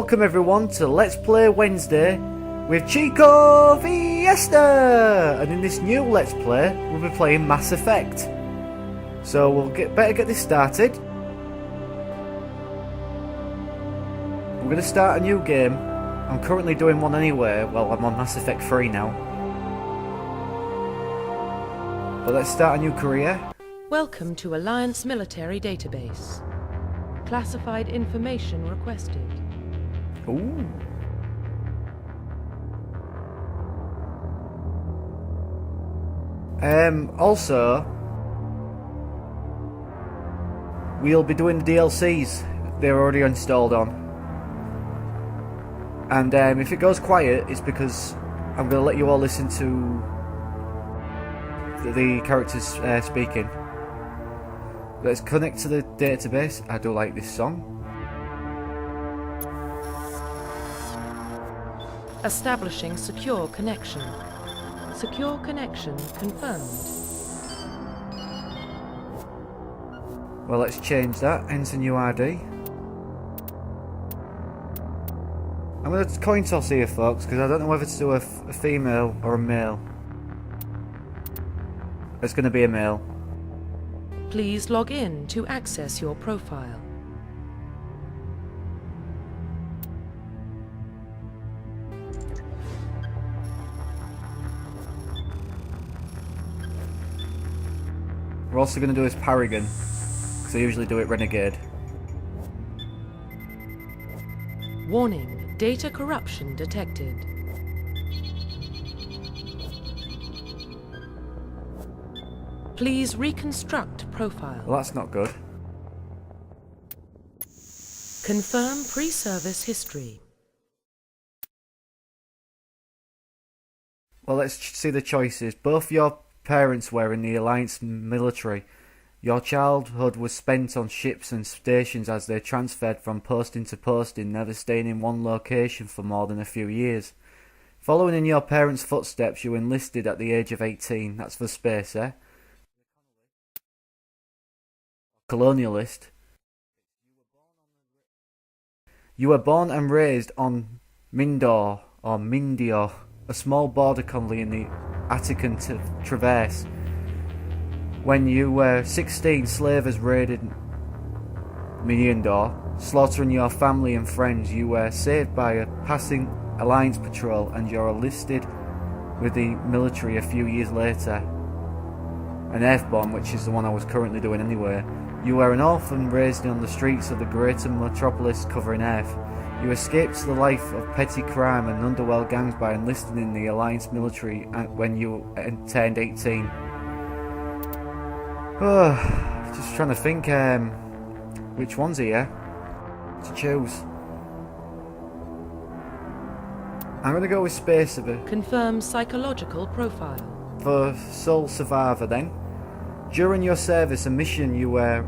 Welcome everyone to Let's Play Wednesday with Chico Fiesta! And in this new Let's Play, we'll be playing Mass Effect. So we'll better get this started. We're going to start a new game. I'm currently doing one anyway, well I'm on Mass Effect 3 now. But let's start a new career. Welcome to Alliance Military Database. Classified information requested. Ooh. Also, we'll be doing the DLCs. They're already installed on. And if it goes quiet, it's because I'm going to let you all listen to the characters speaking. Let's connect to the database. I do like this song. Establishing secure connection. Secure connection confirmed. Well, let's change that. Enter new ID. I'm going to coin toss here, folks, because I don't know whether to do a female or a male. It's going to be a male. Please log in to access your profile. We're also going to do this Paragon, because I usually do it Renegade. Warning, data corruption detected. Please reconstruct profile. Well, that's not good. Confirm pre-service history. Well, let's see the choices. Both your parents were in the Alliance military. Your childhood was spent on ships and stations as they transferred from posting to posting, never staying in one location for more than a few years. Following in your parents' footsteps, you enlisted at the age of 18. That's for space, eh? Colonialist. You were born and raised on Mindor, or Mindio, a small border colony in the Attican Traverse. When you were 16, slavers raided Mindor, slaughtering your family and friends. You were saved by a passing Alliance patrol and you're enlisted with the military a few years later. An F-bomb, which is the one I was currently doing anyway. You were an orphan raised on the streets of the greater metropolis covering Earth. You escaped the life of petty crime and underworld gangs by enlisting in the Alliance military when you turned 18. Just trying to think which one's here to choose. I'm going to go with Space of it. Confirm psychological profile. For sole survivor then. During your service, a mission you were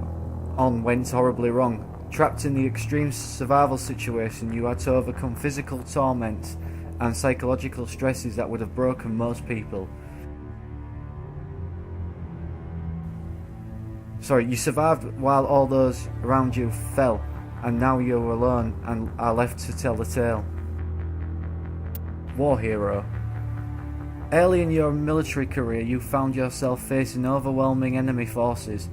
on went horribly wrong. Trapped in the extreme survival situation, you had to overcome physical torment and psychological stresses that would have broken most people. You survived while all those around you fell, and now you're alone and are left to tell the tale. War hero. Early in your military career, you found yourself facing overwhelming enemy forces.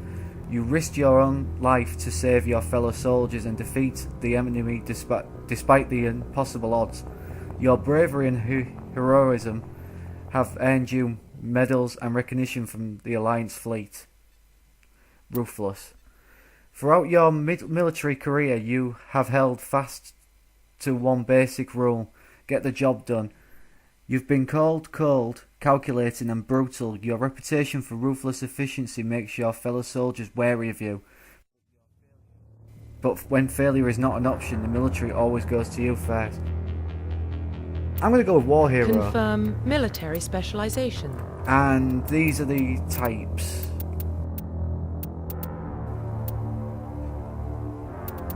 You risked your own life to save your fellow soldiers and defeat the enemy despite the impossible odds. Your bravery and heroism have earned you medals and recognition from the Alliance fleet. Ruthless. Throughout your military career, you have held fast to one basic rule: get the job done. You've been called cold, calculating and brutal. Your reputation for ruthless efficiency makes your fellow soldiers wary of you. But when failure is not an option, the military always goes to you first. I'm going to go with War Hero. Confirm military specialization. And these are the types.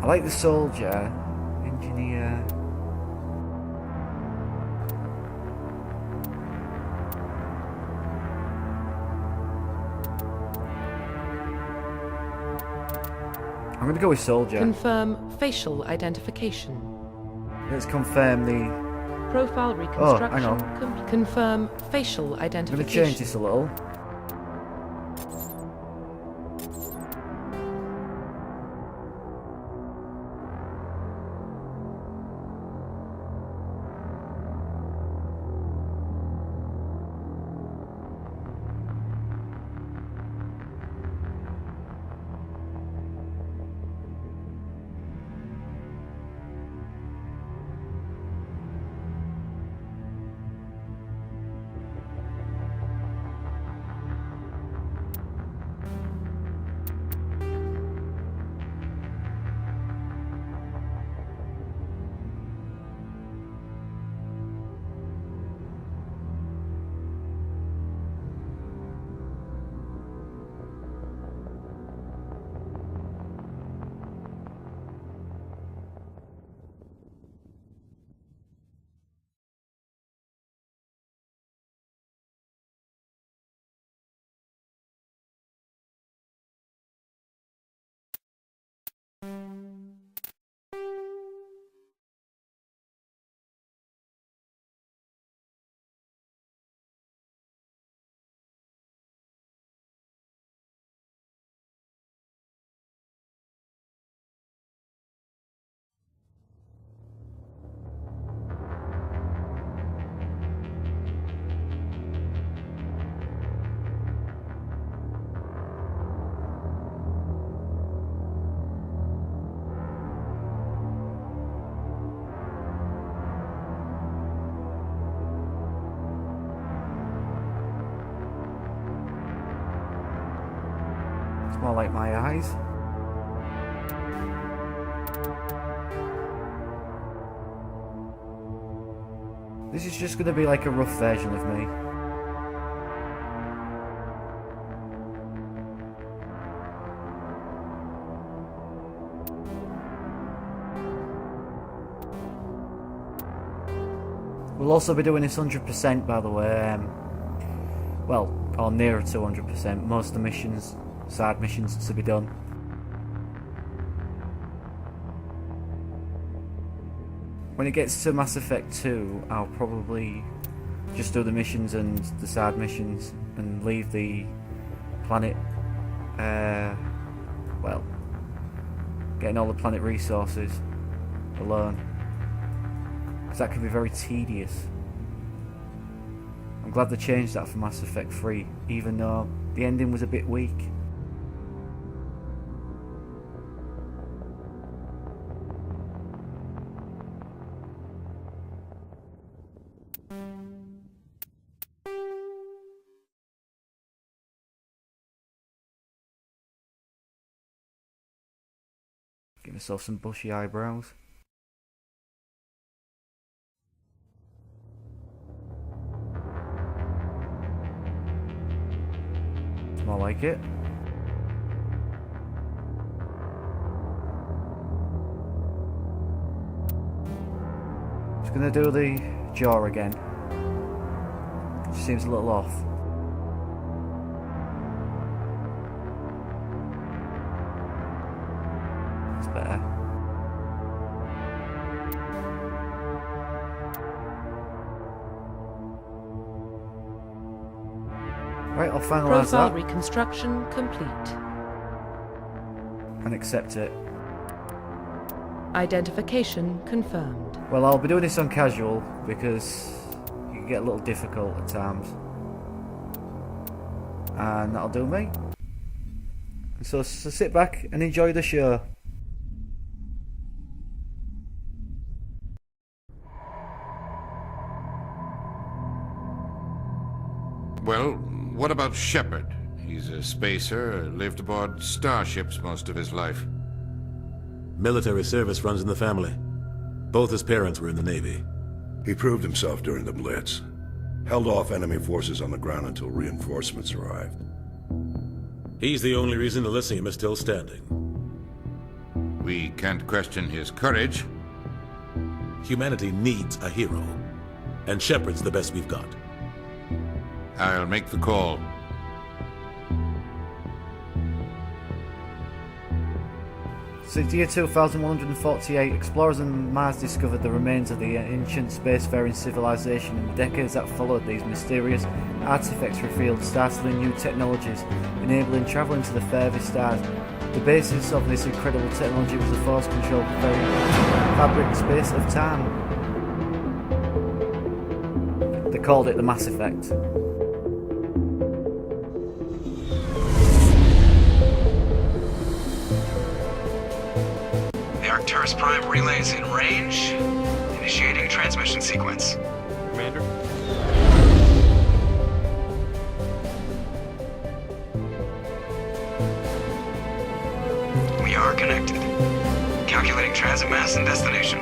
I like the soldier, engineer. I'm going to go with soldier. Confirm facial identification. Let's confirm the... Profile hang reconstruction. on. Confirm facial I'm going to identification. change this a little. It's more like my eyes. This is just going to be like a rough version of me. We'll also be doing this 100% by the way. Well, or nearer to 100%. Most of the missions, side missions, to be done. When it gets to Mass Effect 2, I'll probably just do the missions and the side missions and leave the planet, well, getting all the planet resources alone. Because that can be very tedious. I'm glad they changed that for Mass Effect 3, even though the ending was a bit weak. Give myself some bushy eyebrows. More like it. Just gonna do the jaw again. It seems a little off. It's better. Right, I'll finalise Profile that reconstruction complete. and accept it. Identification confirmed. Well, I'll be doing this on casual because it can get a little difficult at times. And that'll do me. So sit back and enjoy the show. Well, what about Shepard? He's a spacer, lived aboard starships most of his life. Military service runs in the family. Both his parents were in the Navy. He proved himself during the Blitz. Held off enemy forces on the ground until reinforcements arrived. He's the only reason Elysium is still standing. We can't question his courage. Humanity needs a hero. And Shepard's the best we've got. I'll make the call. So it's the year 2148, explorers on Mars discovered the remains of the ancient spacefaring civilization, and the decades that followed, these mysterious artifacts revealed startling new technologies, enabling travel into the furthest stars. The basis of this incredible technology was the force-controlled very fabric space of time. They called it the Mass Effect. Arcturus Prime relays in range. Initiating a transmission sequence. Commander? We are connected. Calculating transit mass and destination.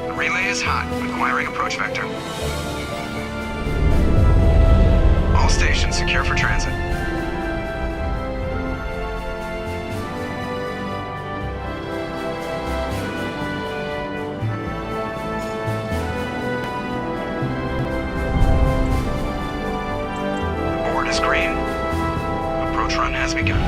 The relay is hot. Acquiring approach vector. All stations secure for transit. Green. Approach run has begun.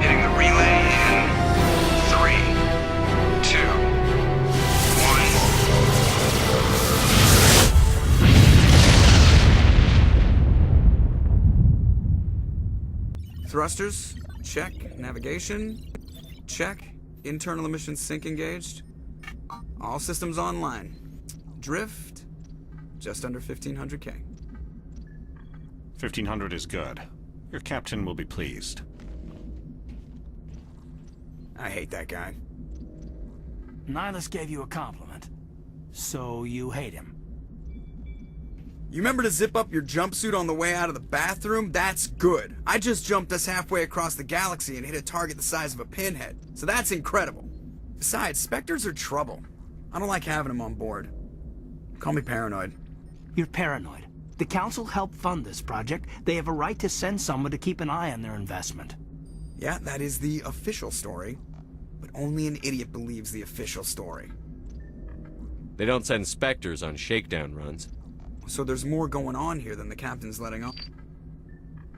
Hitting the relay in 3, 2, 1. Thrusters. Check. Navigation. Check. Internal emissions sync engaged. All systems online. Drift. Just under 1500K. 1500 is good. Your captain will be pleased. I hate that guy. Nihilus gave you a compliment. So you hate him. You remember to zip up your jumpsuit on the way out of the bathroom? That's good. I just jumped us halfway across the galaxy and hit a target the size of a pinhead. So that's incredible. Besides, Spectres are trouble. I don't like having them on board. Call me paranoid. You're paranoid. The Council helped fund this project. They have a right to send someone to keep an eye on their investment. Yeah, that is the official story. But only an idiot believes the official story. They don't send Spectres on shakedown runs. So there's more going on here than the captain's letting on.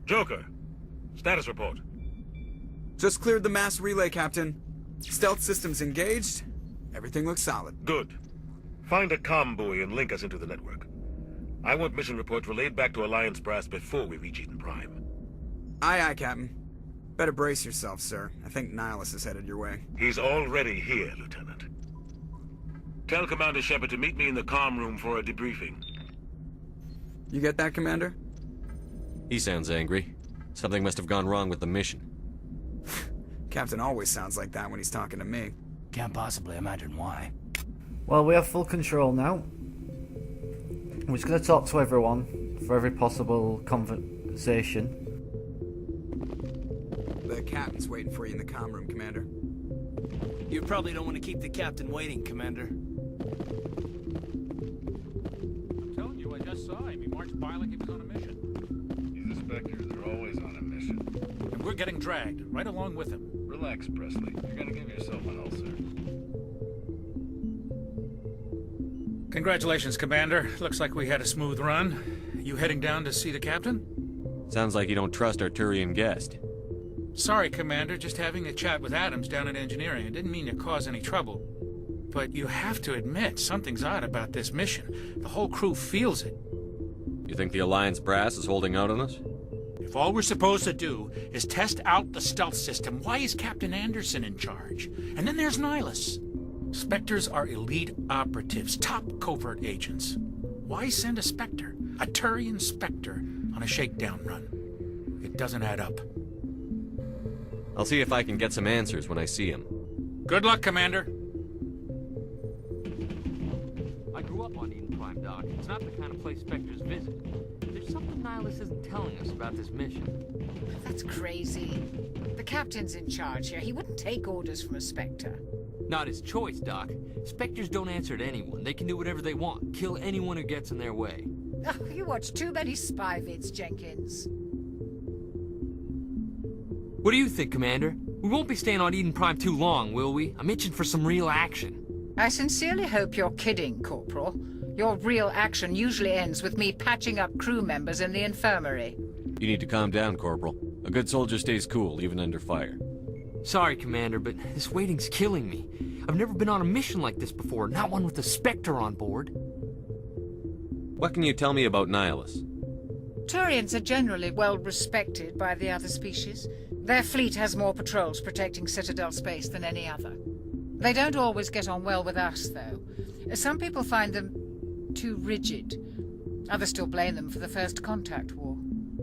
Joker, status report. Just cleared the mass relay, Captain. Stealth systems engaged. Everything looks solid. Good. Find a comm buoy and link us into the network. I want mission reports relayed back to Alliance brass before we reach Eden Prime. Aye, aye, Captain. Better brace yourself, sir. I think Nihilus is headed your way. He's already here, Lieutenant. Tell Commander Shepard to meet me in the comm room for a debriefing. You get that, Commander? He sounds angry. Something must have gone wrong with the mission. Captain always sounds like that when he's talking to me. Can't possibly imagine why. Well, we have full control now. We're just going to talk to everyone for every possible conversation. The captain's waiting for you in the comm room, Commander. You probably don't want to keep the captain waiting, Commander. I'm telling you, I just saw him. He marched by like he was on a mission. These inspectors are always on a mission. And we're getting dragged, right along with him. Relax, Presley. You're gonna give yourself an ulcer. Congratulations, Commander. Looks like we had a smooth run. You heading down to see the captain? Sounds like you don't trust our Turian guest. Sorry, Commander. Just having a chat with Adams down at engineering. I didn't mean to cause any trouble. But you have to admit, something's odd about this mission. The whole crew feels it. You think the Alliance brass is holding out on us? If all we're supposed to do is test out the stealth system, why is Captain Anderson in charge? And then there's Nihilus. Spectres are elite operatives, top covert agents. Why send a Spectre, a Turian Spectre, on a shakedown run? It doesn't add up. I'll see if I can get some answers when I see him. Good luck, Commander. I grew up on Eden Prime, Doc. It's not the kind of place Spectres visit. There's something Nihilus isn't telling us about this mission. That's crazy. The captain's in charge here. He wouldn't take orders from a Spectre. Not his choice, Doc. Spectres don't answer to anyone. They can do whatever they want. Kill anyone who gets in their way. Oh, you watch too many spy vids, Jenkins. What do you think, Commander? We won't be staying on Eden Prime too long, will we? I'm itching for some real action. I sincerely hope you're kidding, Corporal. Your real action usually ends with me patching up crew members in the infirmary. You need to calm down, Corporal. A good soldier stays cool, even under fire. Sorry, Commander, but this waiting's killing me. I've never been on a mission like this before, not one with a Spectre on board. What can you tell me about Nihilus? Turians are generally well respected by the other species. Their fleet has more patrols protecting Citadel space than any other. They don't always get on well with us, though. Some people find them too rigid. Others still blame them for the First Contact War.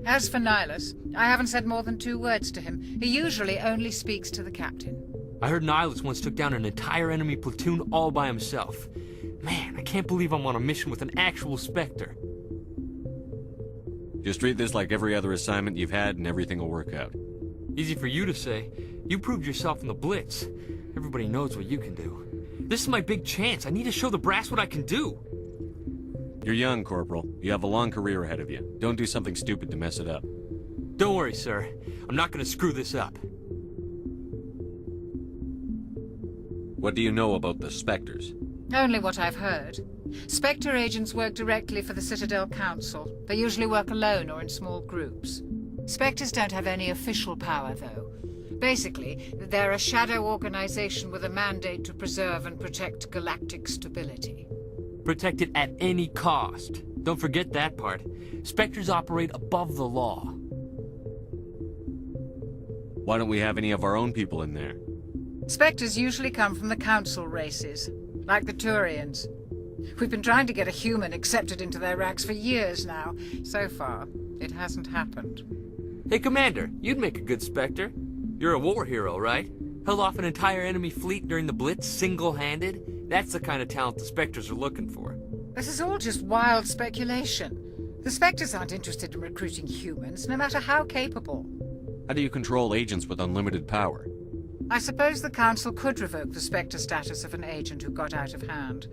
As for Nihilus, I haven't said more than 2 words to him. He usually only speaks to the captain. I heard Nihilus once took down an entire enemy platoon all by himself. Man, I can't believe I'm on a mission with an actual Spectre. Just treat this like every other assignment you've had and everything will work out. Easy for you to say. You proved yourself in the Blitz. Everybody knows what you can do. This is my big chance. I need to show the brass what I can do. You're young, Corporal. You have a long career ahead of you. Don't do something stupid to mess it up. Don't worry, sir. I'm not gonna screw this up. What do you know about the Spectres? Only what I've heard. Spectre agents work directly for the Citadel Council. They usually work alone or in small groups. Spectres don't have any official power, though. Basically, they're a shadow organization with a mandate to preserve and protect galactic stability. Protect it at any cost. Don't forget that part. Spectres operate above the law. Why don't we have any of our own people in there? Spectres usually come from the Council races, like the Turians. We've been trying to get a human accepted into their ranks for years now. So far, it hasn't happened. Hey, Commander, you'd make a good Spectre. You're a war hero, right? Held off an entire enemy fleet during the Blitz single-handed? That's the kind of talent the Spectres are looking for. This is all just wild speculation. The Spectres aren't interested in recruiting humans, no matter how capable. How do you control agents with unlimited power? I suppose the Council could revoke the Spectre status of an agent who got out of hand.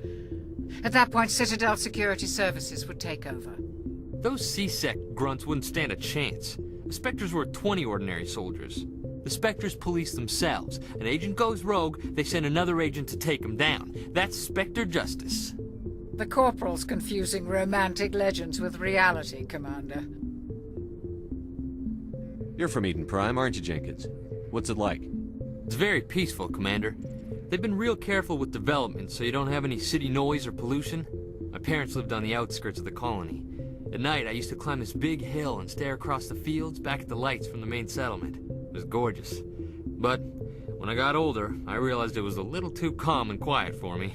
At that point, Citadel Security Services would take over. Those C-Sec grunts wouldn't stand a chance. The Spectres were 20 ordinary soldiers. The Spectres police themselves. An agent goes rogue, they send another agent to take him down. That's Spectre justice. The Corporal's confusing romantic legends with reality, Commander. You're from Eden Prime, aren't you, Jenkins? What's it like? It's very peaceful, Commander. They've been real careful with development, so you don't have any city noise or pollution. My parents lived on the outskirts of the colony. At night, I used to climb this big hill and stare across the fields back at the lights from the main settlement. It was gorgeous. But when I got older, I realized it was a little too calm and quiet for me.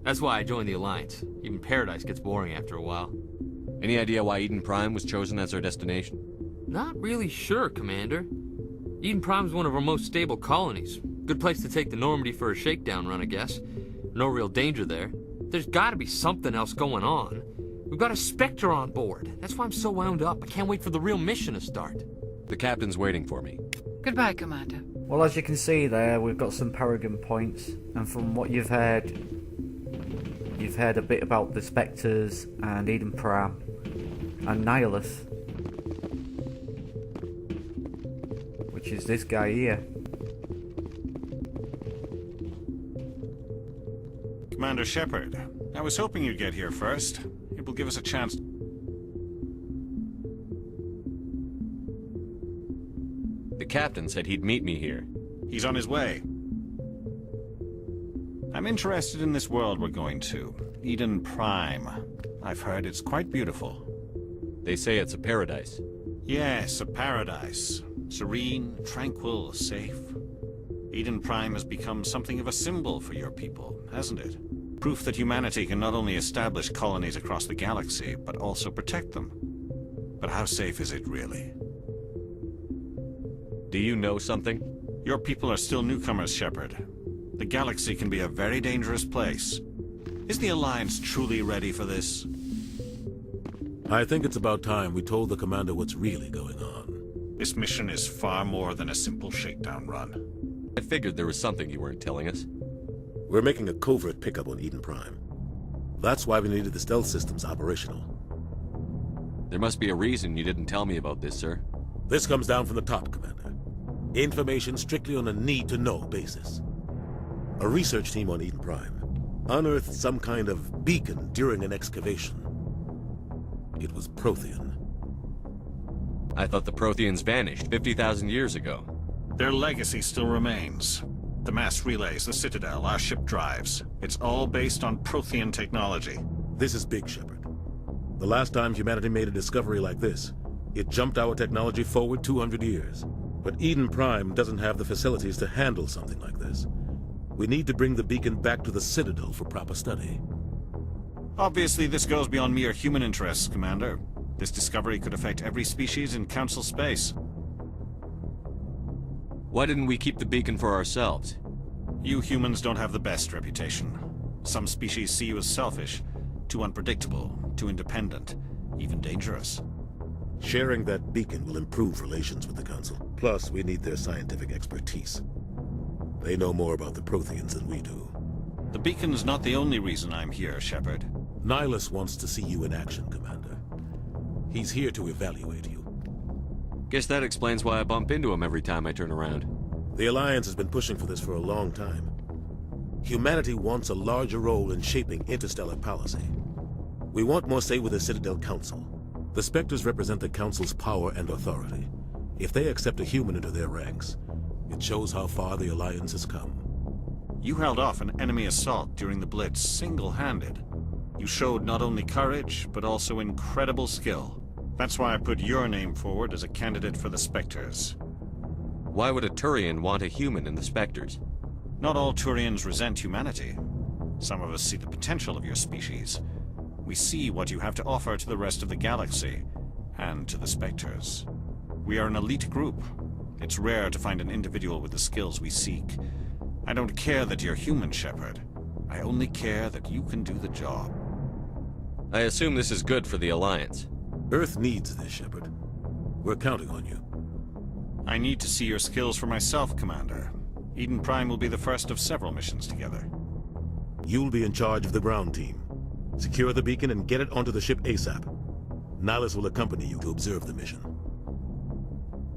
That's why I joined the Alliance. Even Paradise gets boring after a while. Any idea why Eden Prime was chosen as our destination? Not really sure, Commander. Eden Prime's one of our most stable colonies. Good place to take the Normandy for a shakedown run, I guess. No real danger there. There's gotta be something else going on. We've got a Spectre on board. That's why I'm so wound up. I can't wait for the real mission to start. The captain's waiting for me. Goodbye, Commander. Well, as you can see there, we've got some Paragon points, and from what you've heard a bit about the Spectres and Eden Prime and Nihilus, which is this guy here. Commander Shepard, I was hoping you'd get here first. It will give us a chance. The captain said he'd meet me here. He's on his way. I'm interested in this world we're going to. Eden Prime. I've heard it's quite beautiful. They say it's a paradise. Yes, a paradise. Serene, tranquil, safe. Eden Prime has become something of a symbol for your people, hasn't it? Proof that humanity can not only establish colonies across the galaxy, but also protect them. But how safe is it really? Do you know something? Your people are still newcomers, Shepard. The galaxy can be a very dangerous place. Is the Alliance truly ready for this? I think it's about time we told the Commander what's really going on. This mission is far more than a simple shakedown run. I figured there was something you weren't telling us. We're making a covert pickup on Eden Prime. That's why we needed the stealth systems operational. There must be a reason you didn't tell me about this, sir. This comes down from the top, Commander. Information strictly on a need-to-know basis. A research team on Eden Prime unearthed some kind of beacon during an excavation. It was Prothean. I thought the Protheans vanished 50,000 years ago. Their legacy still remains. The mass relays, the Citadel, our ship drives. It's all based on Prothean technology. This is big, Shepard. The last time humanity made a discovery like this, it jumped our technology forward 200 years. But Eden Prime doesn't have the facilities to handle something like this. We need to bring the beacon back to the Citadel for proper study. Obviously, this goes beyond mere human interests, Commander. This discovery could affect every species in Council space. Why didn't we keep the beacon for ourselves? You humans don't have the best reputation. Some species see you as selfish, too unpredictable, too independent, even dangerous. Sharing that beacon will improve relations with the Council. Plus, we need their scientific expertise. They know more about the Protheans than we do. The beacon's not the only reason I'm here, Shepard. Ilos wants to see you in action, Commander. He's here to evaluate you. Guess that explains why I bump into him every time I turn around. The Alliance has been pushing for this for a long time. Humanity wants a larger role in shaping interstellar policy. We want more say with the Citadel Council. The Spectres represent the Council's power and authority. If they accept a human into their ranks, it shows how far the Alliance has come. You held off an enemy assault during the Blitz single-handed. You showed not only courage, but also incredible skill. That's why I put your name forward as a candidate for the Spectres. Why would a Turian want a human in the Spectres? Not all Turians resent humanity. Some of us see the potential of your species. We see what you have to offer to the rest of the galaxy, and to the Spectres. We are an elite group. It's rare to find an individual with the skills we seek. I don't care that you're human, Shepard. I only care that you can do the job. I assume this is good for the Alliance. Earth needs this, Shepard. We're counting on you. I need to see your skills for myself, Commander. Eden Prime will be the first of several missions together. You'll be in charge of the ground team. Secure the beacon and get it onto the ship ASAP. Ilos will accompany you to observe the mission.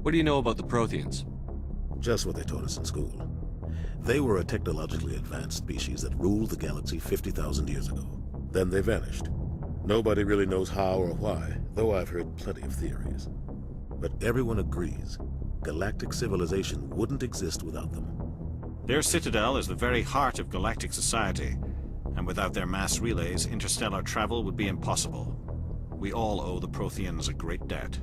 What do you know about the Protheans? Just what they taught us in school. They were a technologically advanced species that ruled the galaxy 50,000 years ago. Then they vanished. Nobody really knows how or why, though I've heard plenty of theories. But everyone agrees, galactic civilization wouldn't exist without them. Their Citadel is the very heart of galactic society, and without their mass relays, interstellar travel would be impossible. We all owe the Protheans a great debt.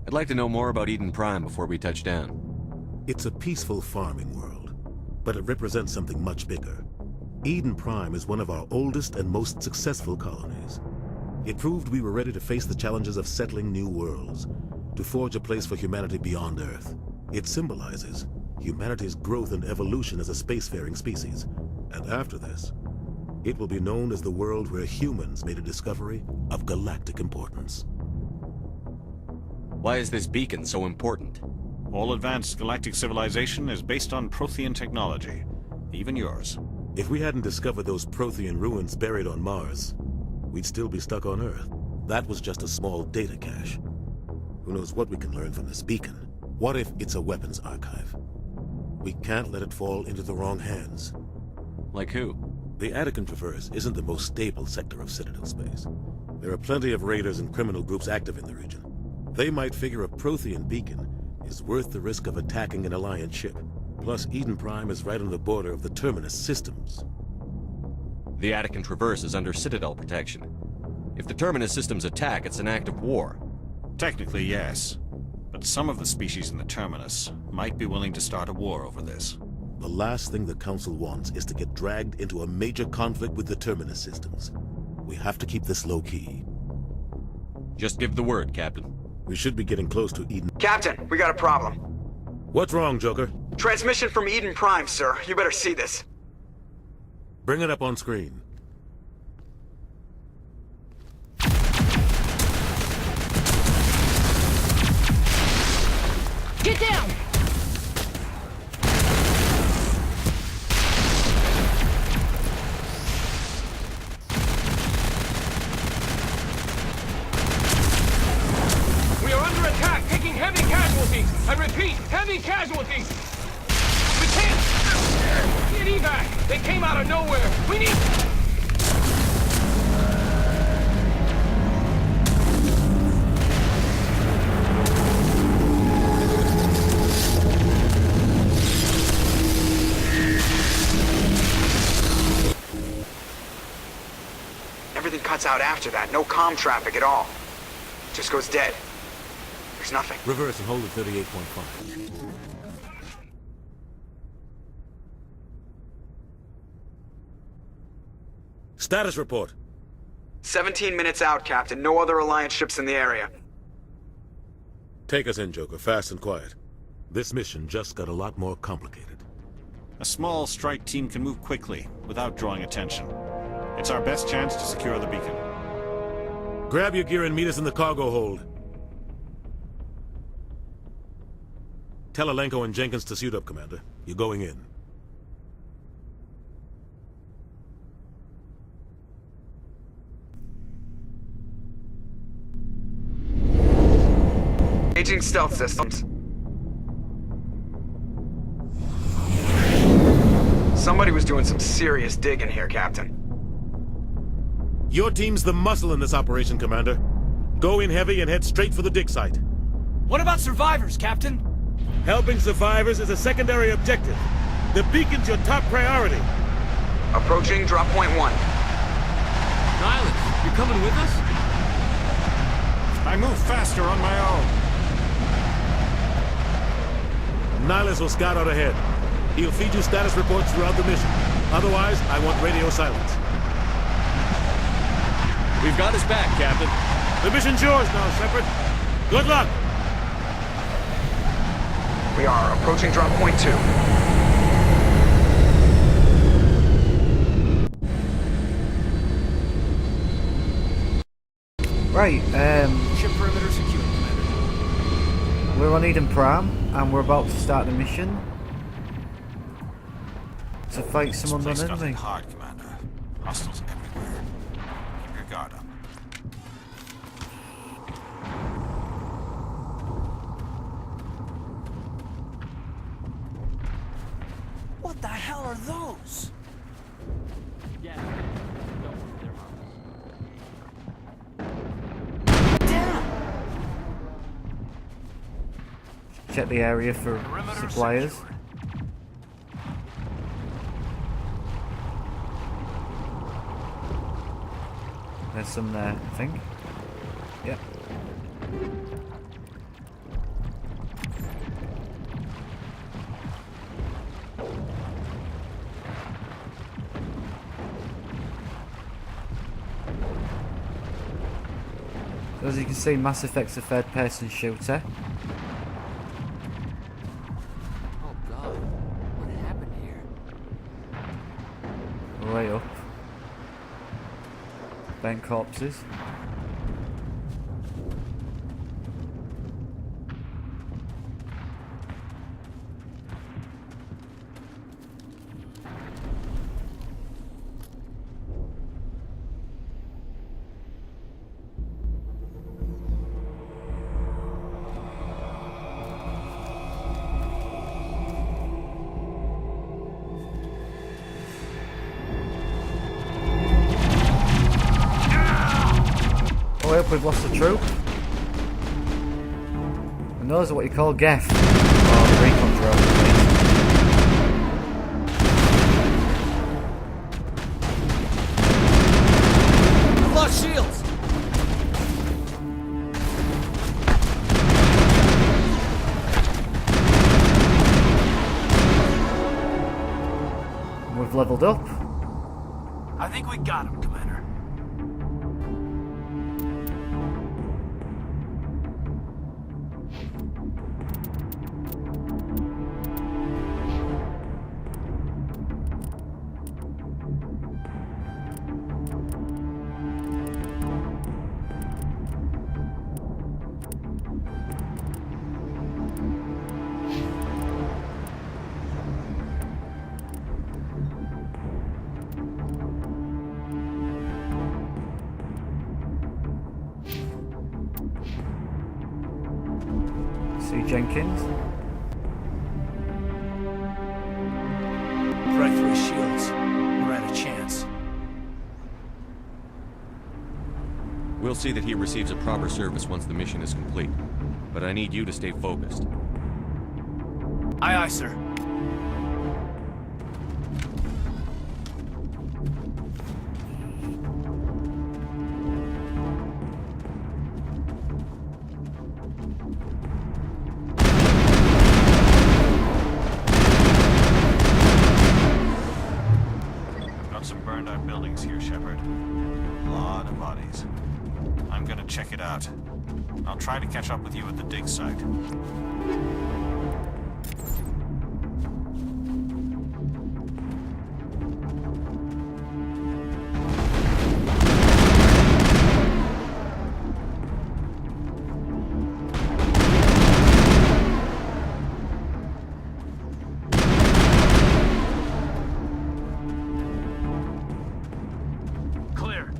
I'd like to know more about Eden Prime before we touch down. It's a peaceful farming world, but it represents something much bigger. Eden Prime is one of our oldest and most successful colonies. It proved we were ready to face the challenges of settling new worlds, to forge a place for humanity beyond Earth. It symbolizes humanity's growth and evolution as a spacefaring species. And after this, it will be known as the world where humans made a discovery of galactic importance. Why is this beacon so important? All advanced galactic civilization is based on Prothean technology, even yours. If we hadn't discovered those Prothean ruins buried on Mars, we'd still be stuck on Earth. That was just a small data cache. Who knows what we can learn from this beacon? What if it's a weapons archive? We can't let it fall into the wrong hands. Like who? The Attican Traverse isn't the most stable sector of Citadel space. There are plenty of raiders and criminal groups active in the region. They might figure a Prothean beacon is worth the risk of attacking an Alliance ship. Plus, Eden Prime is right on the border of the Terminus systems. The Attican Traverse is under Citadel protection. If the Terminus systems attack, it's an act of war. Technically, yes. But some of the species in the Terminus might be willing to start a war over this. The last thing the Council wants is to get dragged into a major conflict with the Terminus systems. We have to keep this low-key. Just give the word, Captain. We should be getting close to Eden. Captain, we got a problem. What's wrong, Joker? Transmission from Eden Prime, sir. You better see this. Bring it up on screen. Get down! We are under attack, taking heavy casualties! casualties! I repeat, heavy casualties! We can't get evac! They came out of nowhere! We need... Everything cuts out after that. No comm traffic at all. Just goes dead. There's nothing. Reverse and hold at 38.5. Status report. 17 minutes out, Captain. No other Alliance ships in the area. Take us in, Joker, fast and quiet. This mission just got a lot more complicated. A small strike team can move quickly, without drawing attention. It's our best chance to secure the beacon. Grab your gear and meet us in the cargo hold. Tell Alenko and Jenkins to suit up, Commander. You're going in. Aging stealth systems. Somebody was doing some serious digging here, Captain. Your team's the muscle in this operation, Commander. Go in heavy and head straight for the dig site. What about survivors, Captain? Helping survivors is a secondary objective. The beacon's your top priority. Approaching drop point 1. Ilos, you're coming with us? I move faster on my own. Nihilus will scout out ahead. He'll feed you status reports throughout the mission. Otherwise, I want radio silence. We've got his back, Captain. The mission's yours now, Shepard. Good luck! We are approaching drop point 2. Right, Ship perimeter secure, Commander. we're on Eden Prime, and we're about to start the mission to fight some unknown enemy. Hard, Commander. Hostiles everywhere. Keep your guard up. What the hell are those? Yeah. No, they're Check the area for suppliers. There's some there, I think. Yep. So as you can see, Mass Effect's a third-person shooter. Oh god, what happened here? Way up. Bent corpses. I hope we've lost the troop. And those are what you call geth, or recon drones. We've lost shields! And we've leveled up. I think we got him, Commander. See Jenkins. Break through his shields. We're at a chance. We'll see that he receives a proper service once the mission is complete. But I need you to stay focused. Aye, aye, sir. I've got some burned out buildings here, Shepard. A lot of bodies. I'm gonna check it out. I'll try to catch up with you at the dig site. Clear.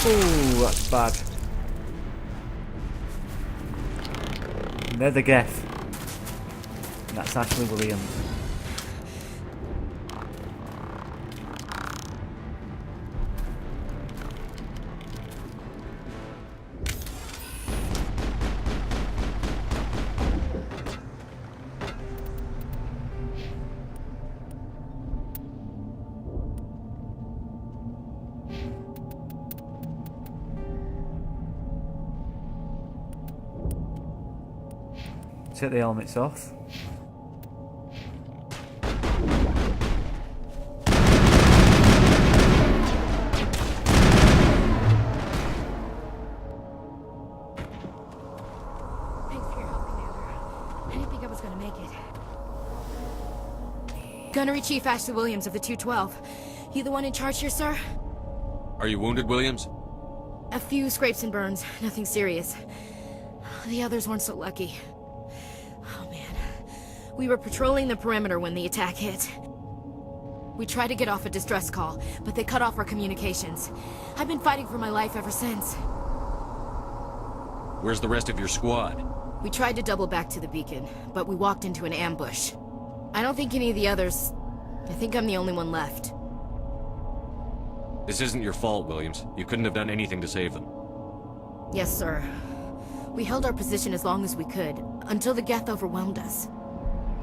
Ooh, that's bad. And they're the geth. And that's Ashley Williams. Take the helmets off. Thanks for your help, Commander. I didn't think I was gonna make it. Gunnery Chief Ashley Williams of the 212. You the one in charge here, sir? Are you wounded, Williams? A few scrapes and burns, nothing serious. The others weren't so lucky. Oh man. We were patrolling the perimeter when the attack hit. We tried to get off a distress call, but they cut off our communications. I've been fighting for my life ever since. Where's the rest of your squad? We tried to double back to the beacon, but we walked into an ambush. I don't think any of the others... I think I'm the only one left. This isn't your fault, Williams. You couldn't have done anything to save them. Yes, sir. We held our position as long as we could, until the geth overwhelmed us.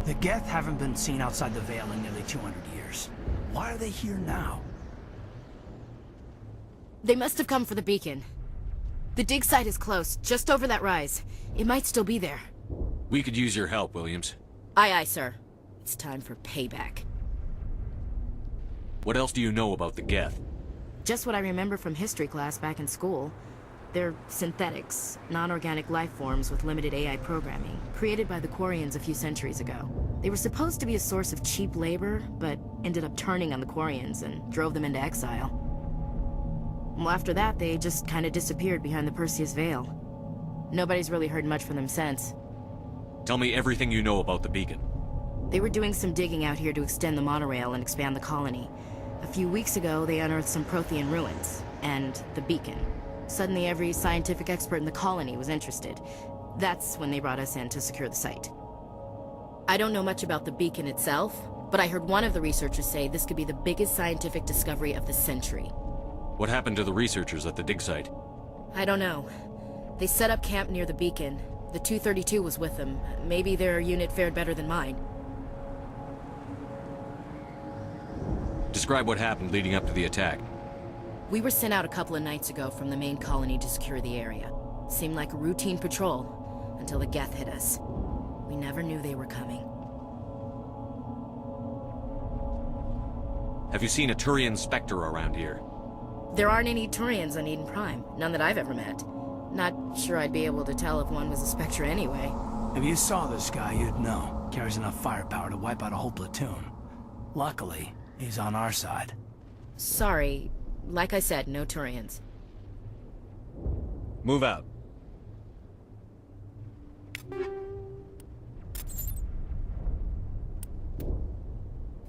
The geth haven't been seen outside the Veil in nearly 200 years. Why are they here now? They must have come for the beacon. The dig site is close, just over that rise. It might still be there. We could use your help, Williams. Aye, aye, sir. It's time for payback. What else do you know about the geth? Just what I remember from history class back in school. They're synthetics, non-organic life forms with limited AI programming, created by the Quarians a few centuries ago. They were supposed to be a source of cheap labor, but ended up turning on the Quarians and drove them into exile. Well, after that, they just kind of disappeared behind the Perseus Veil. Nobody's really heard much from them since. Tell me everything you know about the beacon. They were doing some digging out here to extend the monorail and expand the colony. A few weeks ago, they unearthed some Prothean ruins, and the beacon. Suddenly, every scientific expert in the colony was interested. That's when they brought us in to secure the site. I don't know much about the beacon itself, but I heard one of the researchers say this could be the biggest scientific discovery of the century. What happened to the researchers at the dig site? I don't know. They set up camp near the beacon. The 232 was with them. Maybe their unit fared better than mine. Describe what happened leading up to the attack. We were sent out a couple of nights ago from the main colony to secure the area. Seemed like a routine patrol, until the geth hit us. We never knew they were coming. Have you seen a Turian Spectre around here? There aren't any Turians on Eden Prime. None that I've ever met. Not sure I'd be able to tell if one was a Spectre anyway. If you saw this guy, you'd know. Carries enough firepower to wipe out a whole platoon. Luckily, he's on our side. Sorry, Like I said, no Turians. Move out.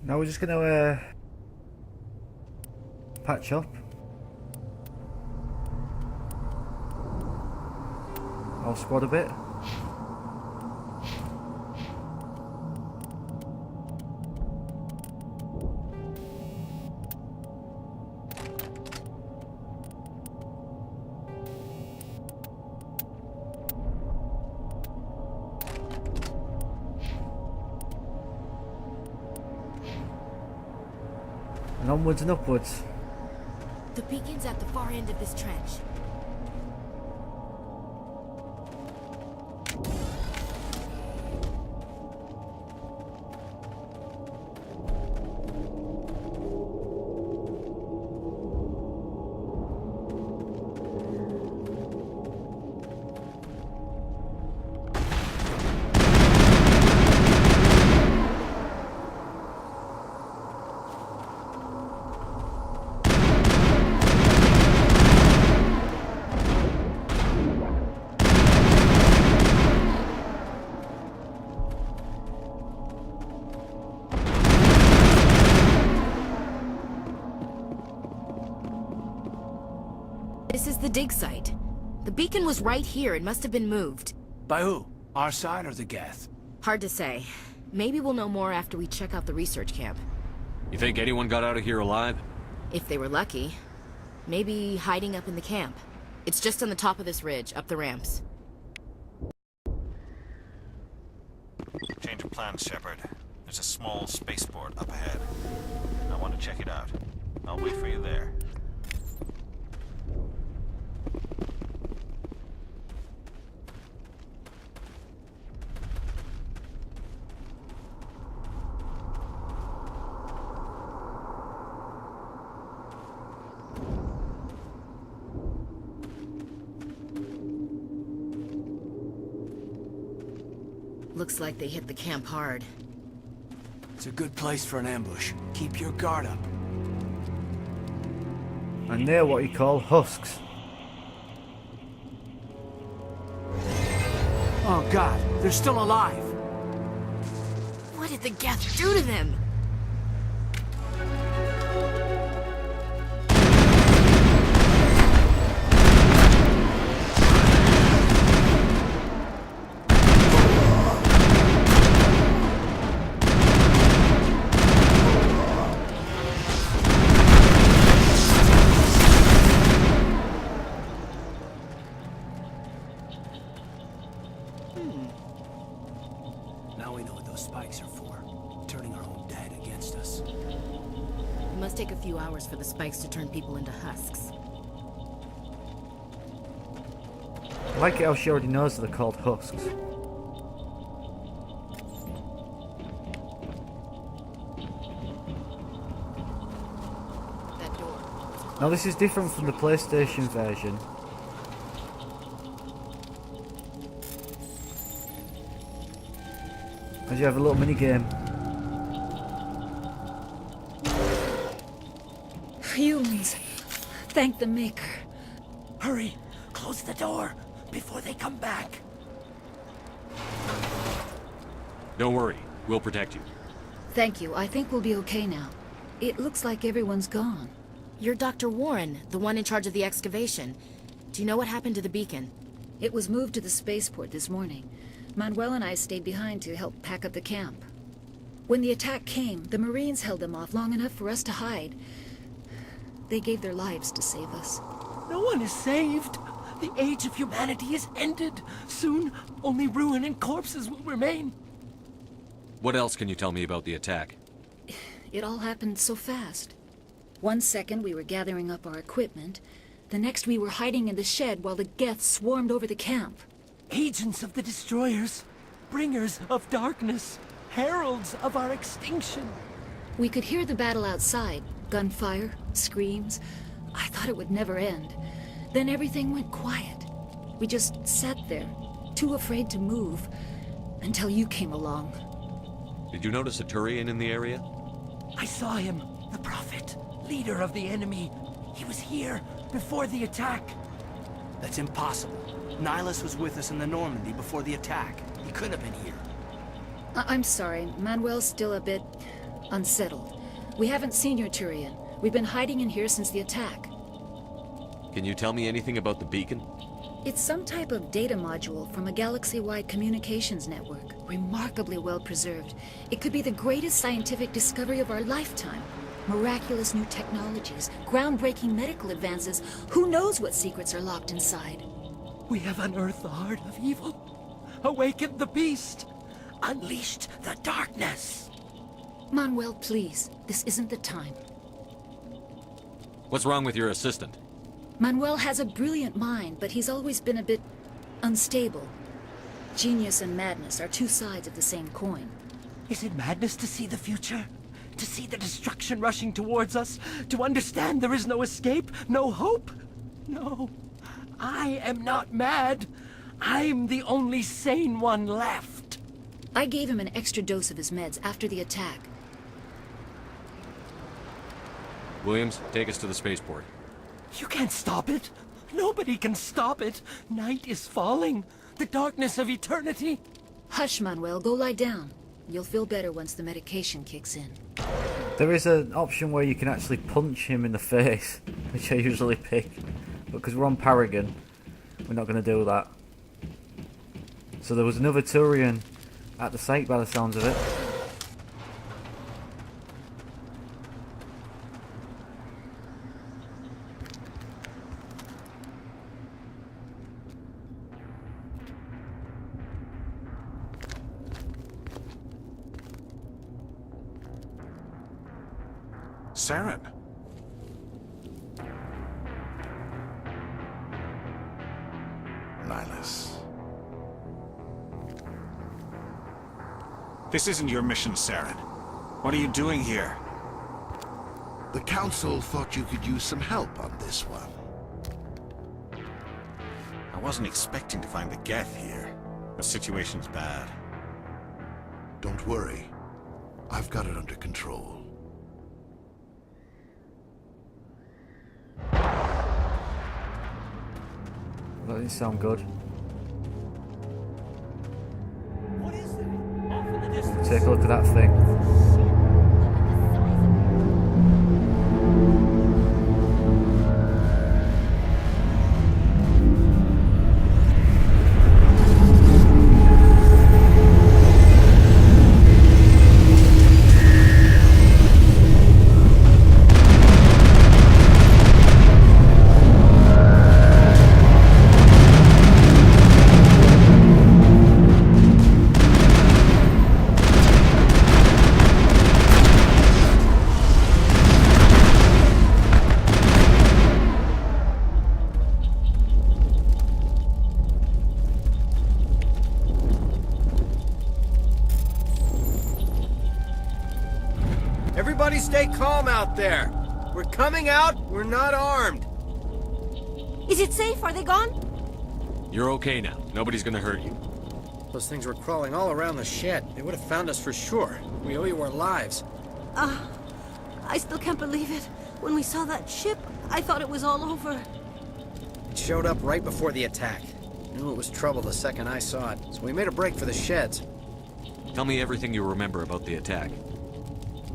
Now we're just gonna patch up. I'll squad a bit. And onwards and upwards. The beacon's at the far end of this trench. This is the dig site. The beacon was right here. It must have been moved. By who? Our side or the geth? Hard to say. Maybe we'll know more after we check out the research camp. You think anyone got out of here alive? If they were lucky. Maybe hiding up in the camp. It's just on the top of this ridge, up the ramps. Change of plans, Shepard. There's a small spaceport up ahead. I want to check it out. I'll wait for you there. Looks like they hit the camp hard. It's a good place for an ambush. Keep your guard up. And they're what you call husks. Oh god, they're still alive! What did the geth do to them? Now we know what those spikes are for. Turning our own dead against us. It must take a few hours for the spikes to turn people into husks. I like it how she already knows that they're called husks. That door. Now this is different from the PlayStation version. As you have a little mini game. Humans. Thank the Maker. Hurry! Close the door before they come back. Don't worry. We'll protect you. Thank you. I think we'll be okay now. It looks like everyone's gone. You're Dr. Warren, the one in charge of the excavation. Do you know what happened to the beacon? It was moved to the spaceport this morning. Manuel and I stayed behind to help pack up the camp. When the attack came, the Marines held them off long enough for us to hide. They gave their lives to save us. No one is saved. The age of humanity is ended. Soon, only ruin and corpses will remain. What else can you tell me about the attack? It all happened so fast. 1 second we were gathering up our equipment. The next we were hiding in the shed while the geth swarmed over the camp. Agents of the destroyers, bringers of darkness, heralds of our extinction. We could hear the battle outside. Gunfire, screams. I thought it would never end. Then everything went quiet. We just sat there, too afraid to move, until you came along. Did you notice a Turian in the area? I saw him, the prophet, leader of the enemy. He was here before the attack. That's impossible. Nihilus was with us in the Normandy before the attack. He could have been here. I'm sorry. Manuel's still a bit unsettled. We haven't seen your Turian. We've been hiding in here since the attack. Can you tell me anything about the beacon? It's some type of data module from a galaxy-wide communications network. Remarkably well preserved. It could be the greatest scientific discovery of our lifetime. Miraculous new technologies, groundbreaking medical advances. Who knows what secrets are locked inside? We have unearthed the heart of evil, awakened the beast, unleashed the darkness. Manuel, please. This isn't the time. What's wrong with your assistant? Manuel has a brilliant mind, but he's always been a bit unstable. Genius and madness are two sides of the same coin. Is it madness to see the future? To see the destruction rushing towards us? To understand there is no escape? No hope? No. I am not mad. I'm the only sane one left. I gave him an extra dose of his meds after the attack. Williams, take us to the spaceport. You can't stop it. Nobody can stop it. Night is falling. The darkness of eternity. Hush, Manuel. Go lie down. You'll feel better once the medication kicks in. There is an option where you can actually punch him in the face, which I usually pick. But because we're on Paragon, we're not going to do that. So there was another Turian at the site by the sounds of it. Saren. Nihilus. This isn't your mission, Saren. What are you doing here? The Council thought you could use some help on this one. I wasn't expecting to find the geth here. The situation's bad. Don't worry. I've got it under control. That didn't sound good. What is that? Off in the distance. Take a look at that thing. Everybody stay calm out there. We're coming out, we're not armed. Is it safe? Are they gone? You're okay now. Nobody's gonna hurt you. Those things were crawling all around the shed. They would have found us for sure. We owe you our lives. I still can't believe it. When we saw that ship, I thought it was all over. It showed up right before the attack. Knew it was trouble the second I saw it, so we made a break for the sheds. Tell me everything you remember about the attack.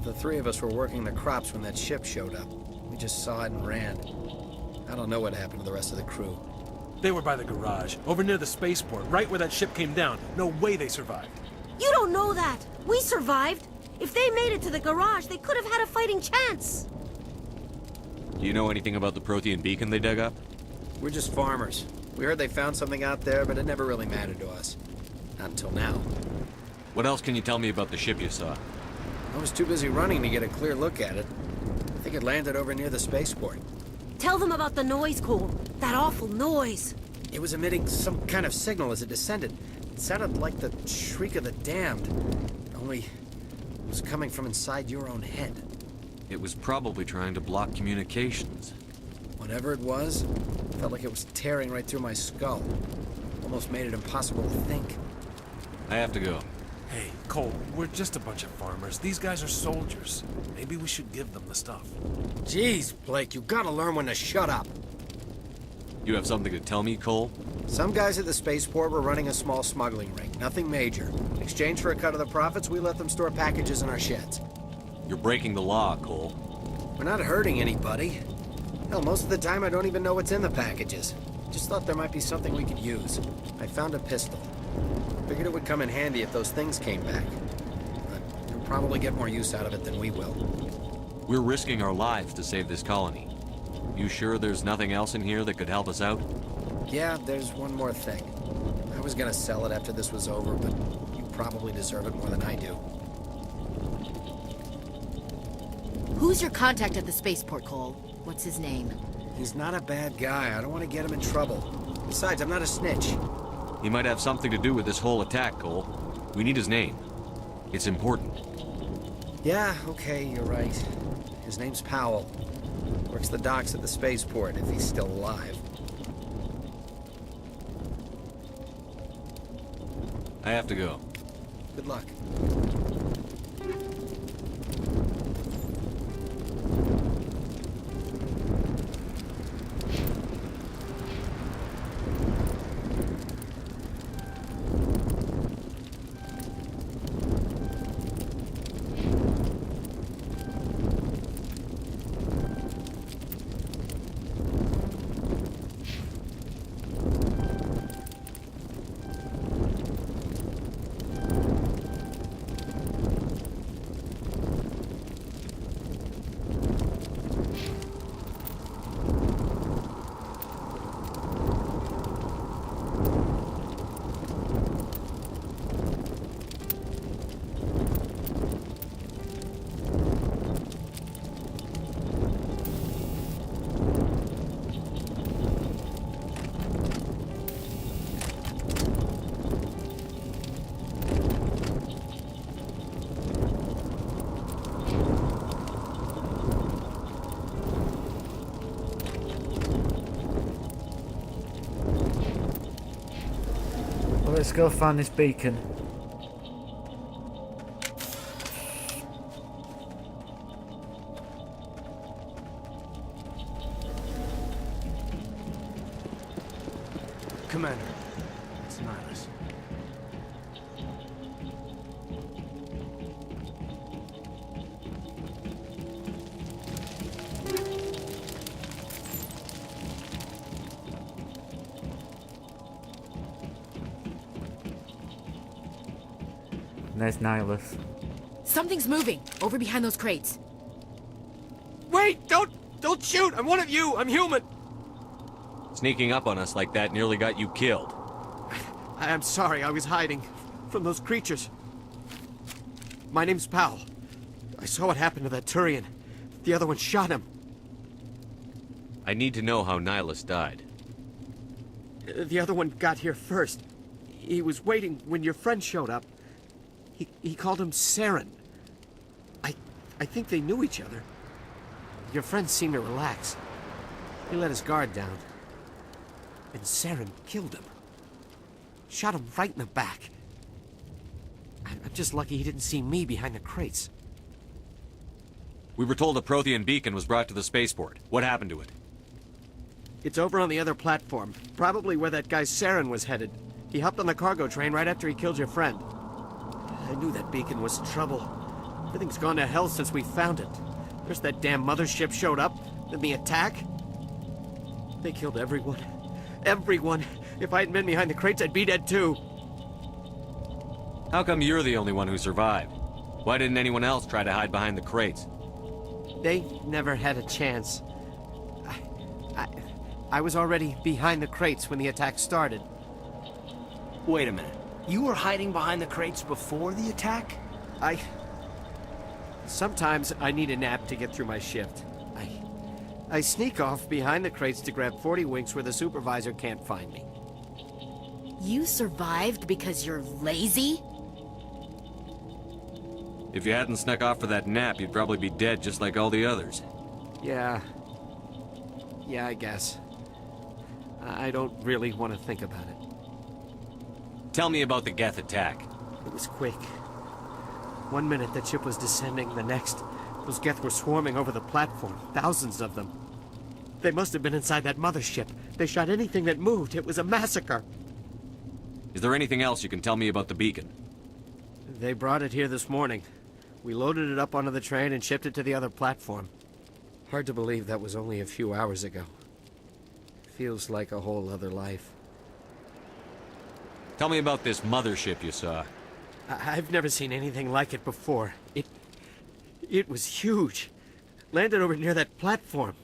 The three of us were working the crops when that ship showed up. We just saw it and ran. I don't know what happened to the rest of the crew. They were by the garage, over near the spaceport, right where that ship came down. No way they survived. You don't know that. We survived. If they made it to the garage, they could have had a fighting chance. Do you know anything about the Prothean beacon they dug up? We're just farmers. We heard they found something out there, but it never really mattered to us. Not until now. What else can you tell me about the ship you saw? I was too busy running to get a clear look at it. I think it landed over near the spaceport. Tell them about the noise, Cole. That awful noise. It was emitting some kind of signal as it descended. It sounded like the shriek of the damned. Only it was coming from inside your own head. It was probably trying to block communications. Whatever it was, felt like it was tearing right through my skull. Almost made it impossible to think. I have to go. Hey, Cole, we're just a bunch of farmers. These guys are soldiers. Maybe we should give them the stuff. Jeez, Blake, you gotta learn when to shut up. You have something to tell me, Cole? Some guys at the spaceport were running a small smuggling ring, nothing major. In exchange for a cut of the profits, we let them store packages in our sheds. You're breaking the law, Cole. We're not hurting anybody. Hell, most of the time I don't even know what's in the packages. Just thought there might be something we could use. I found a pistol. Figured it would come in handy if those things came back. But you'll probably get more use out of it than we will. We're risking our lives to save this colony. You sure there's nothing else in here that could help us out? Yeah, there's one more thing. I was gonna sell it after this was over, but you probably deserve it more than I do. Who's your contact at the spaceport, Cole? What's his name? He's not a bad guy. I don't want to get him in trouble. Besides, I'm not a snitch. He might have something to do with this whole attack, Cole. We need his name. It's important. Yeah, okay, you're right. His name's Powell. Works the docks at the spaceport, if he's still alive. I have to go. Good luck. Let's go find this beacon. Commander, it's Ilos. And there's Ilos. Something's moving over behind those crates. Wait! Don't shoot! I'm one of you! I'm human! Sneaking up on us like that nearly got you killed. I'm sorry, I was hiding from those creatures. My name's Powell. I saw what happened to that Turian. The other one shot him. I need to know how Ilos died. The other one got here first. He was waiting when your friend showed up. He called him Saren. I think they knew each other. Your friend seemed to relax. He let his guard down. And Saren killed him. Shot him right in the back. I'm just lucky he didn't see me behind the crates. We were told a Prothean beacon was brought to the spaceport. What happened to it? It's over on the other platform. Probably where that guy Saren was headed. He hopped on the cargo train right after he killed your friend. I knew that beacon was trouble. Everything's gone to hell since we found it. First that damn mothership showed up, then the attack. They killed everyone. Everyone. If I hadn't been behind the crates, I'd be dead too. How come you're the only one who survived? Why didn't anyone else try to hide behind the crates? They never had a chance. I was already behind the crates when the attack started. Wait a minute. You were hiding behind the crates before the attack? Sometimes I need a nap to get through my shift. I sneak off behind the crates to grab 40 winks where the supervisor can't find me. You survived because you're lazy? If you hadn't snuck off for that nap, you'd probably be dead just like all the others. Yeah, I guess. I don't really want to think about it. Tell me about the geth attack. It was quick. 1 minute that ship was descending, the next, those geth were swarming over the platform, thousands of them. They must have been inside that mothership. They shot anything that moved. It was a massacre. Is there anything else you can tell me about the beacon? They brought it here this morning. We loaded it up onto the train and shipped it to the other platform. Hard to believe that was only a few hours ago. Feels like a whole other life. Tell me about this mothership you saw. I've never seen anything like it before. It was huge. Landed over near that platform.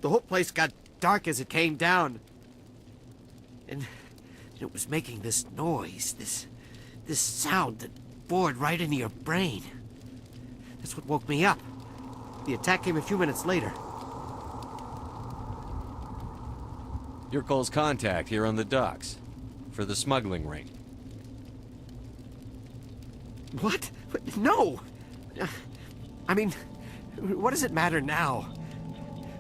The whole place got dark as it came down. And it was making this noise, this sound that bored right into your brain. That's what woke me up. The attack came a few minutes later. You're Cole's contact here on the docks. For the smuggling ring. What? No! I mean, what does it matter now?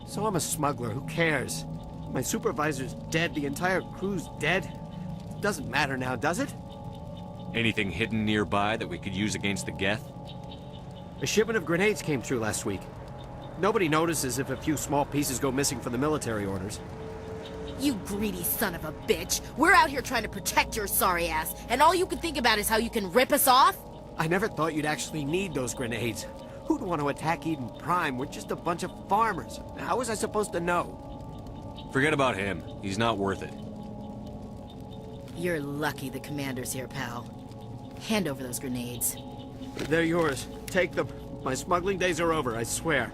So I'm a smuggler, who cares? My supervisor's dead, the entire crew's dead. It doesn't matter now, does it? Anything hidden nearby that we could use against the geth? A shipment of grenades came through last week. Nobody notices if a few small pieces go missing from the military orders. You greedy son of a bitch. We're out here trying to protect your sorry ass, and all you can think about is how you can rip us off? I never thought you'd actually need those grenades. Who'd want to attack Eden Prime? We're just a bunch of farmers. How was I supposed to know? Forget about him. He's not worth it. You're lucky the commander's here, pal. Hand over those grenades. They're yours. Take them. My smuggling days are over, I swear.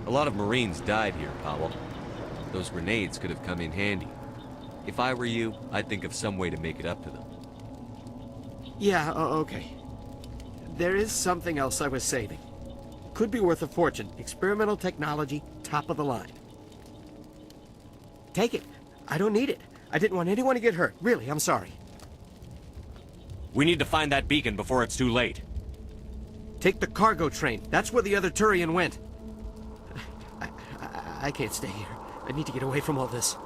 A lot of Marines died here, Powell. Those grenades could have come in handy. If I were you, I'd think of some way to make it up to them. Yeah, okay. There is something else I was saving. Could be worth a fortune. Experimental technology, top of the line. Take it. I don't need it. I didn't want anyone to get hurt. Really, I'm sorry. We need to find that beacon before it's too late. Take the cargo train. That's where the other Turian went. I can't stay here. I need to get away from all this.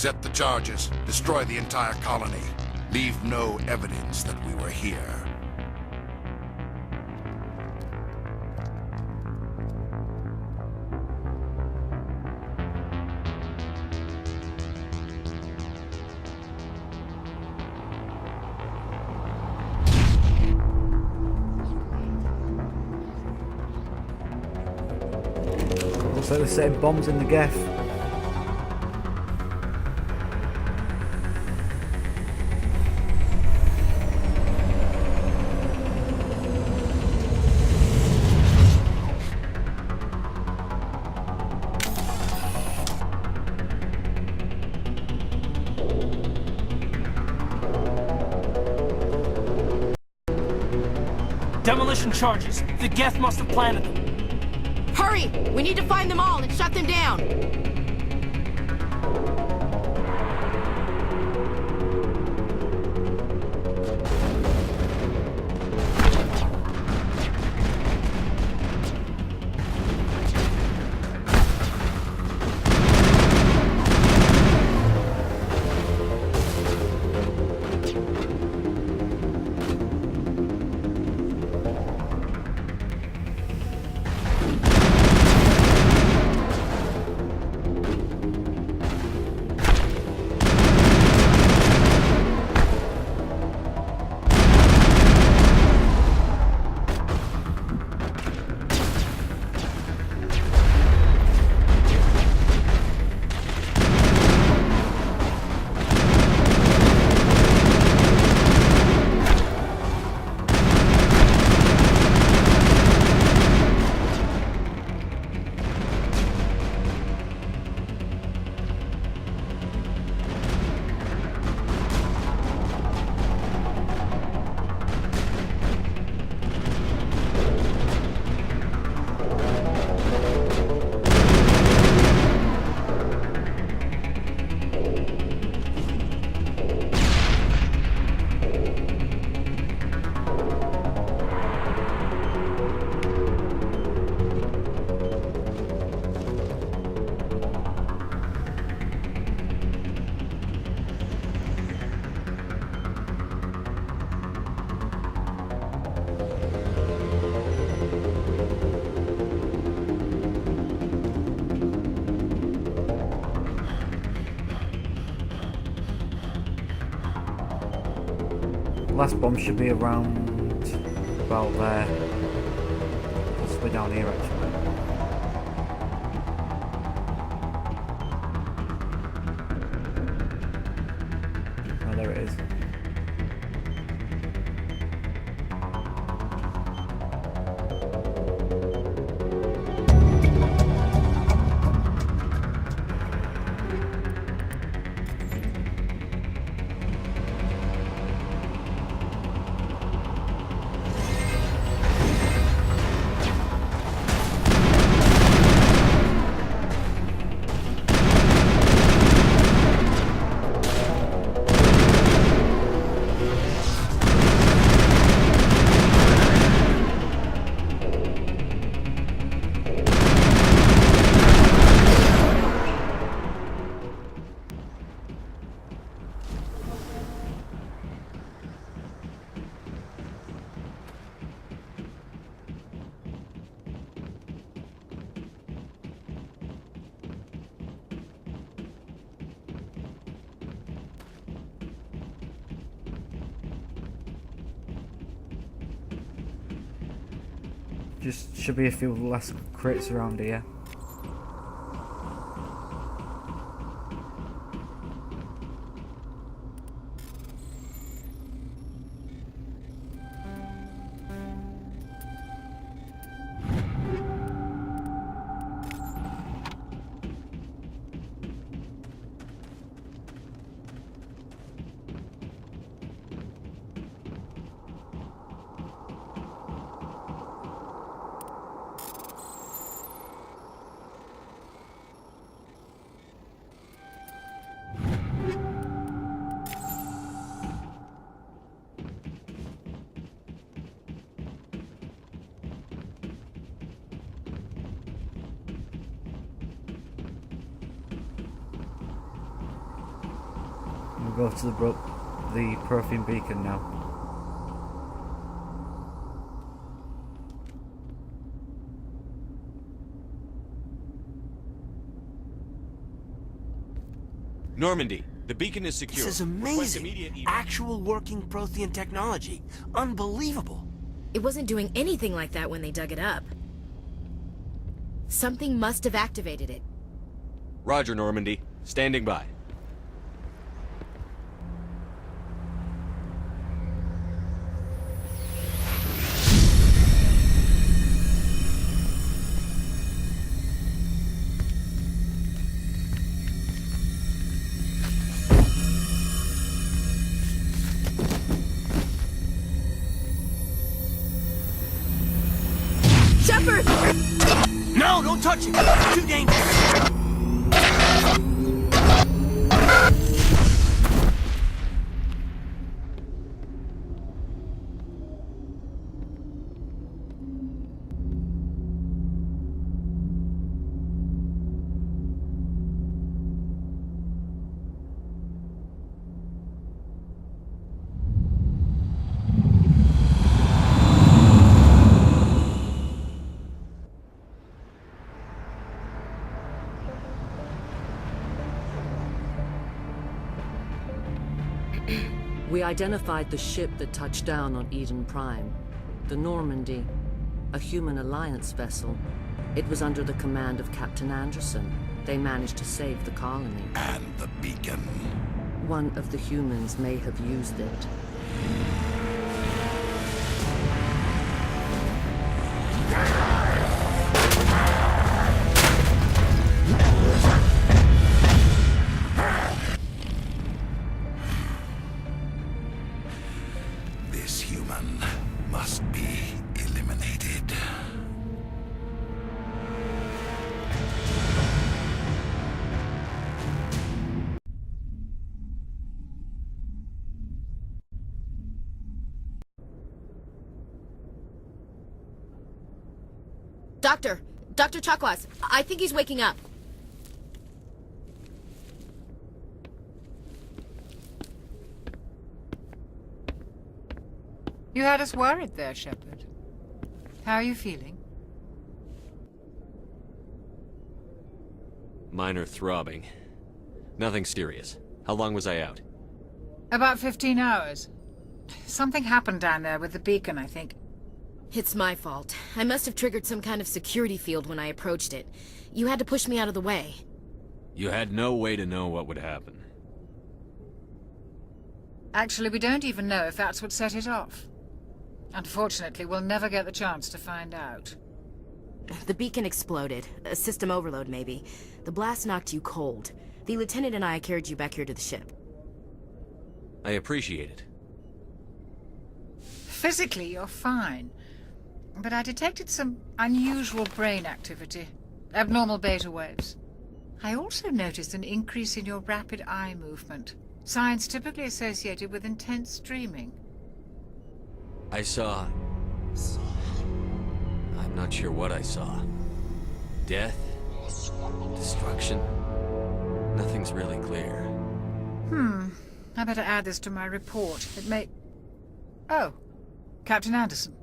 Set the charges. Destroy the entire colony. Leave no evidence that we were here. Looks like they're setting bombs in the geth. Demolition charges. The geth must have planted them. Hurry! We need to find them all and shut them down! Last bomb should be around about there. Possibly down here actually. Oh, there it is. Just should be a few less crits around here. We'll go to the Prothean beacon now. Normandy, the beacon is secure. This is amazing. Actual working Prothean technology. Unbelievable. It wasn't doing anything like that when they dug it up. Something must have activated it. Roger, Normandy. Standing by. Shepard! No, don't touch it! It's too dangerous! We identified the ship that touched down on Eden Prime. The Normandy. A human alliance vessel. It was under the command of Captain Anderson. They managed to save the colony. And the beacon. One of the humans may have used it. This human must be eliminated. Dr. Chakwas, I think he's waking up. You had us worried there, Shepard. How are you feeling? Minor throbbing. Nothing serious. How long was I out? About 15 hours. Something happened down there with the beacon, I think. It's my fault. I must have triggered some kind of security field when I approached it. You had to push me out of the way. You had no way to know what would happen. Actually, we don't even know if that's what set it off. Unfortunately, we'll never get the chance to find out. The beacon exploded. A system overload, maybe. The blast knocked you cold. The lieutenant and I carried you back here to the ship. I appreciate it. Physically, you're fine. But I detected some unusual brain activity. Abnormal beta waves. I also noticed an increase in your rapid eye movement. Signs typically associated with intense dreaming. I saw... I'm not sure what I saw. Death? Destruction? Nothing's really clear. I better add this to my report. It may... Oh, Captain Anderson.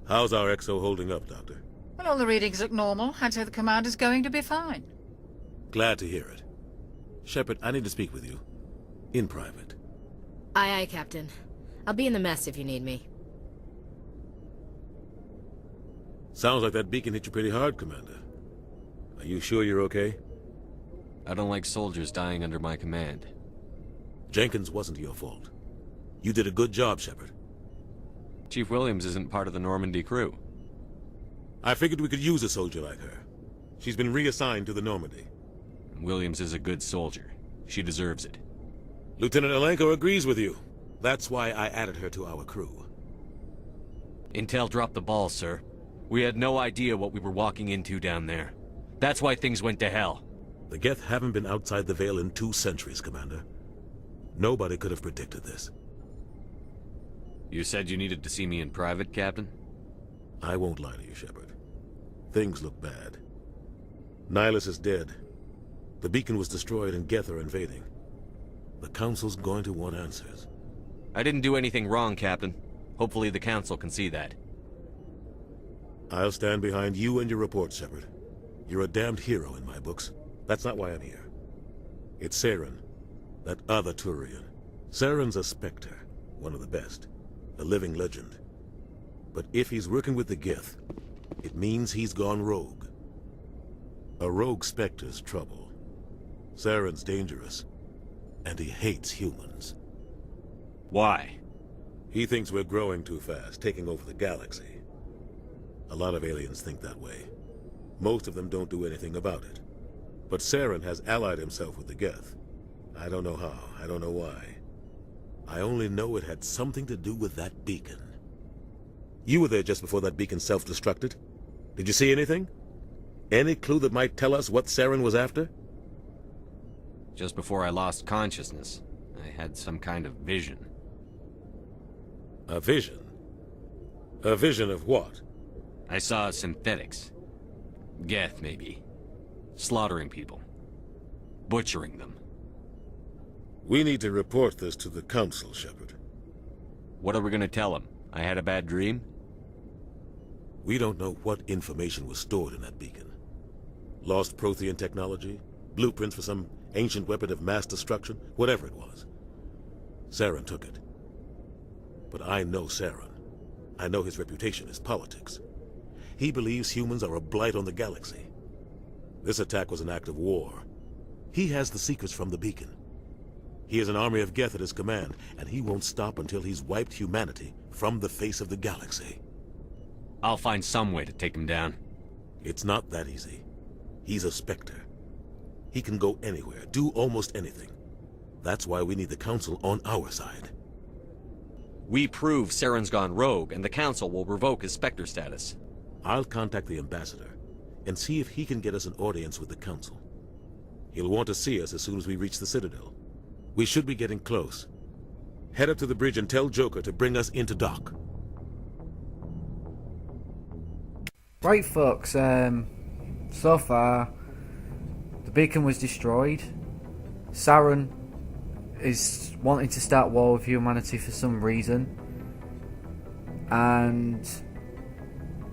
How's our XO holding up, Doctor? Well, all the readings look normal. I'd say the commander's going to be fine. Glad to hear it. Shepard, I need to speak with you. In private. Aye, Captain. I'll be in the mess if you need me. Sounds like that beacon hit you pretty hard, Commander. Are you sure you're okay? I don't like soldiers dying under my command. Jenkins wasn't your fault. You did a good job, Shepard. Chief Williams isn't part of the Normandy crew. I figured we could use a soldier like her. She's been reassigned to the Normandy. Williams is a good soldier. She deserves it. Lieutenant Alenko agrees with you. That's why I added her to our crew. Intel dropped the ball, sir. We had no idea what we were walking into down there. That's why things went to hell. The Geth haven't been outside the Veil in 2 centuries, Commander. Nobody could have predicted this. You said you needed to see me in private, Captain? I won't lie to you, Shepard. Things look bad. Nihilus is dead. The beacon was destroyed and Geth are invading. The Council's going to want answers. I didn't do anything wrong, Captain. Hopefully the Council can see that. I'll stand behind you and your report, Shepard. You're a damned hero in my books. That's not why I'm here. It's Saren, that other Turian. Saren's a Spectre, one of the best. A living legend. But if he's working with the Geth, it means he's gone rogue. A rogue Spectre's trouble. Saren's dangerous, and he hates humans. Why? He thinks we're growing too fast, taking over the galaxy. A lot of aliens think that way. Most of them don't do anything about it. But Saren has allied himself with the geth. I don't know how, I don't know why. I only know it had something to do with that beacon. You were there just before that beacon self-destructed. Did you see anything? Any clue that might tell us what Saren was after? Just before I lost consciousness, I had some kind of vision. A vision? A vision of what? I saw synthetics. Geth, maybe. Slaughtering people. Butchering them. We need to report this to the Council, Shepard. What are we gonna tell them? I had a bad dream? We don't know what information was stored in that beacon. Lost Prothean technology? Blueprints for some ancient weapon of mass destruction? Whatever it was. Saren took it. But I know Saren. I know his reputation is politics. He believes humans are a blight on the galaxy. This attack was an act of war. He has the secrets from the beacon. He has an army of geth at his command, and he won't stop until he's wiped humanity from the face of the galaxy. I'll find some way to take him down. It's not that easy. He's a Spectre. He can go anywhere, do almost anything. That's why we need the Council on our side. We prove Saren's gone rogue, and the Council will revoke his Spectre status. I'll contact the Ambassador, and see if he can get us an audience with the Council. He'll want to see us as soon as we reach the Citadel. We should be getting close. Head up to the bridge and tell Joker to bring us into dock. Right, folks, so far, the beacon was destroyed. Saren is wanting to start war with humanity for some reason. And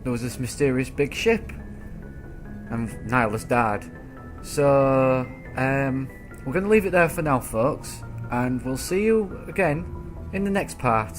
there was this mysterious big ship. And Nihilus died. So, we're going to leave it there for now, folks. And we'll see you again in the next part.